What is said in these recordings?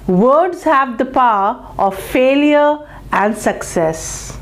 Words have the power of failure and success.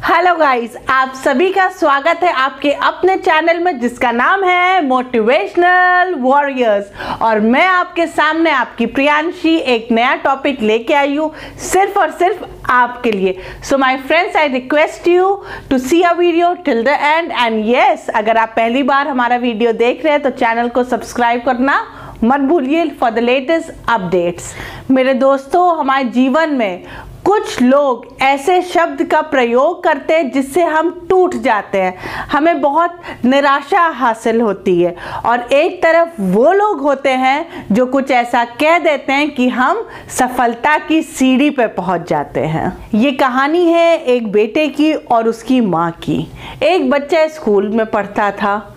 Hello guys, आप सभी का स्वागत है आपके अपने चैनल में जिसका नाम है मोटिवेशनल वॉरियर्स। और मैं आपके सामने आपकी प्रियांशी एक नया टॉपिक लेके आई हूँ सिर्फ और सिर्फ आपके लिए। So my friends, I request you to see a video till the end. And yes, अगर आप पहली बार हमारा वीडियो देख रहे हैं तो चैनल को सब्सक्राइब करना मत भूलिए फॉर द लेटेस्ट अपडेट्स। मेरे दोस्तों, हमारे जीवन में कुछ लोग ऐसे शब्द का प्रयोग करते हैं जिससे हम टूट जाते हैं, हमें बहुत निराशा हासिल होती है। और एक तरफ वो लोग होते हैं जो कुछ ऐसा कह देते हैं कि हम सफलता की सीढ़ी पे पहुंच जाते हैं। ये कहानी है एक बेटे की और उसकी माँ की। एक बच्चा स्कूल में पढ़ता था,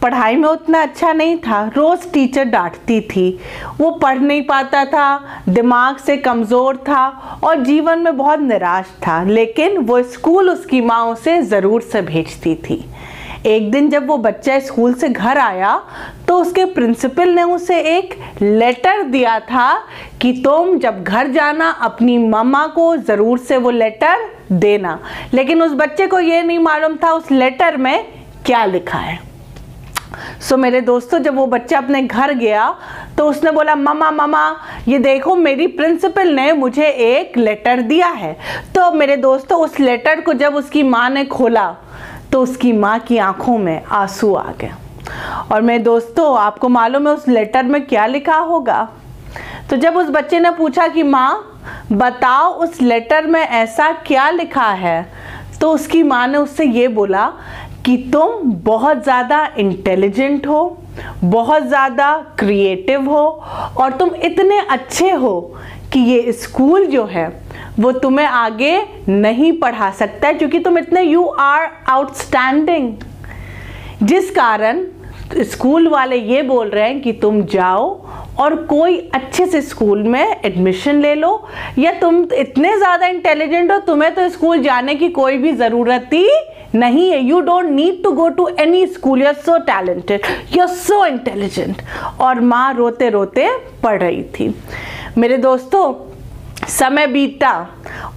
पढ़ाई में उतना अच्छा नहीं था, रोज़ टीचर डांटती थी, वो पढ़ नहीं पाता था, दिमाग से कमज़ोर था और जीवन में बहुत निराश था। लेकिन वो स्कूल उसकी माँ उसे ज़रूर से भेजती थी। एक दिन जब वो बच्चा स्कूल से घर आया तो उसके प्रिंसिपल ने उसे एक लेटर दिया था कि तुम जब घर जाना अपनी मम्मा को ज़रूर से वो लेटर देना। लेकिन उस बच्चे को ये नहीं मालूम था उस लेटर में क्या लिखा है। सो मेरे दोस्तों, जब वो बच्चा अपने घर गया तो उसने बोला, मम्मा ये देखो, मेरी प्रिंसिपल ने मुझे एक लेटर दिया है। तो मेरे दोस्तों, उस लेटर को जब उसकी माँ ने खोला तो उसकी माँ की आंखों में आंसू आ गए। और मेरे दोस्तों, आपको मालूम है उस लेटर में क्या लिखा होगा? तो जब उस बच्चे ने पूछा कि माँ बताओ उस लेटर में ऐसा क्या लिखा है, तो उसकी माँ ने उससे ये बोला कि तुम बहुत ज़्यादा इंटेलिजेंट हो, बहुत ज़्यादा क्रिएटिव हो और तुम इतने अच्छे हो कि ये स्कूल जो है वो तुम्हें आगे नहीं पढ़ा सकता है क्योंकि तुम इतने यू आर आउटस्टैंडिंग। जिस कारण स्कूल वाले ये बोल रहे हैं कि तुम जाओ और कोई अच्छे से स्कूल में एडमिशन ले लो, या तुम इतने ज़्यादा इंटेलिजेंट हो तुम्हें तो स्कूल जाने की कोई भी ज़रूरत ही नहीं है। You don't need to go to any school, you are so talented, you are so intelligent. और माँ रोते रोते पढ़ रही थी। मेरे दोस्तों, समय बीता,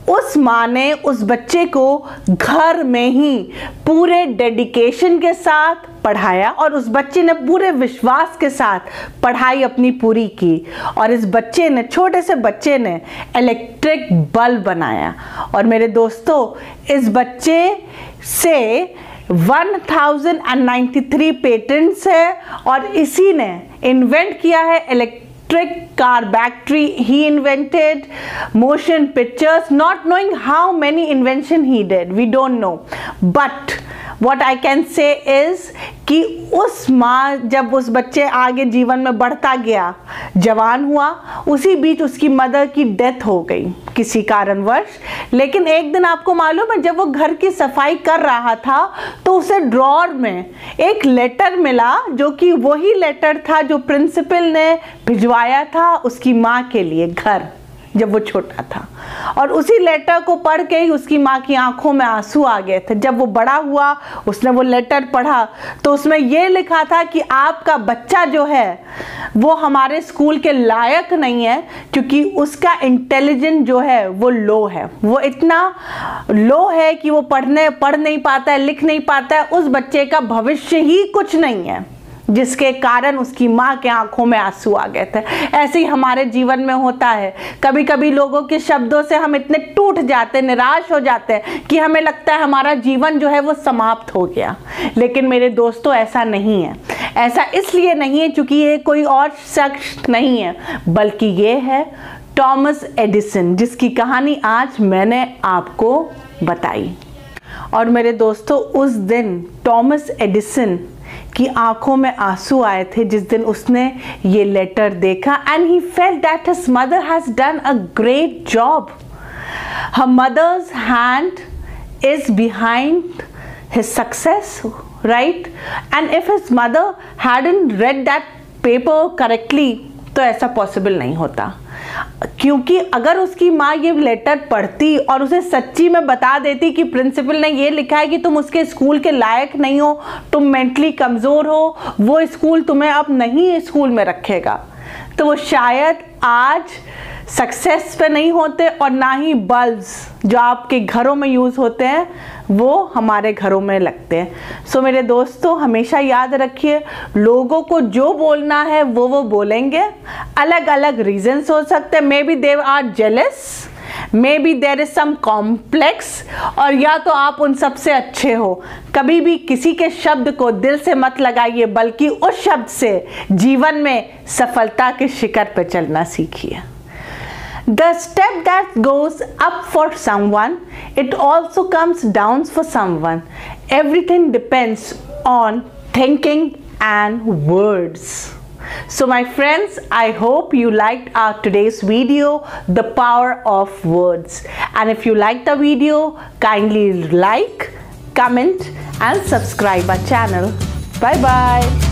उस माँ ने उस बच्चे को घर में ही पूरे डेडिकेशन के साथ पढ़ाया और उस बच्चे ने पूरे विश्वास के साथ पढ़ाई अपनी पूरी की। और इस बच्चे ने, छोटे से बच्चे ने इलेक्ट्रिक बल्ब बनाया। और मेरे दोस्तों, इस बच्चे से 1093 पेटेंट्स है और इसी ने इन्वेंट किया है electric car battery. He invented motion pictures, not knowing how many invention he did. We don't know. But what I can say is कि उस माँ, जब उस बच्चे आगे जीवन में बढ़ता गया, जवान हुआ, उसी बीच उसकी मदर की डेथ हो गई किसी कारणवश। लेकिन एक दिन आपको मालूम है, जब वो घर की सफाई कर रहा था तो उसे ड्रॉर में एक लेटर मिला जो कि वही लेटर था जो प्रिंसिपल ने भिजवाया था उसकी माँ के लिए घर जब वो छोटा था। और उसी लेटर को पढ़ के ही उसकी माँ की आंखों में आंसू आ गए थे। जब वो बड़ा हुआ, उसने वो लेटर पढ़ा तो उसमें ये लिखा था कि आपका बच्चा जो है वो हमारे स्कूल के लायक नहीं है क्योंकि उसका इंटेलिजेंस जो है वो लो है, वो इतना लो है कि वो पढ़ नहीं पाता है, लिख नहीं पाता है। उस बच्चे का भविष्य ही कुछ नहीं है, जिसके कारण उसकी माँ के आंखों में आंसू आ गए थे। ऐसे ही हमारे जीवन में होता है। कभी कभी लोगों के शब्दों से हम इतने टूट जाते, निराश हो जाते हैं कि हमें लगता है हमारा जीवन जो है वो समाप्त हो गया। लेकिन मेरे दोस्तों, ऐसा नहीं है। ऐसा इसलिए नहीं है क्योंकि ये कोई और शख्स नहीं है, बल्कि ये है थॉमस एडिसन, जिसकी कहानी आज मैंने आपको बताई। और मेरे दोस्तों, उस दिन थॉमस एडिसन की आंखों में आंसू आए थे जिस दिन उसने ये लेटर देखा। And he felt that his mother has done a great job. Her mother's hand is behind his success, right? And if his mother hadn't read that paper correctly तो ऐसा पॉसिबल नहीं होता। क्योंकि अगर उसकी माँ ये लेटर पढ़ती और उसे सच्ची में बता देती कि प्रिंसिपल ने ये लिखा है कि तुम उसके स्कूल के लायक नहीं हो, तुम मेंटली कमज़ोर हो, वो स्कूल तुम्हें अब नहीं स्कूल में रखेगा, तो वो शायद आज सक्सेस पे नहीं होते और ना ही बल्ब्स जो आपके घरों में यूज़ होते हैं वो हमारे घरों में लगते हैं। सो मेरे दोस्तों, हमेशा याद रखिए, लोगों को जो बोलना है वो बोलेंगे। अलग अलग रीजंस हो सकते हैं, may be they are jealous, may be there is some complex, और या तो आप उन सब से अच्छे हो। कभी भी किसी के शब्द को दिल से मत लगाइए, बल्कि उस शब्द से जीवन में सफलता के शिखर पर चलना सीखिए। The step that goes up for someone, it also comes down for someone. Everything depends on thinking and words. So my friends, I hope you liked our today's video, The Power of Words. And if you liked the video, kindly like, comment and subscribe our channel. Bye bye.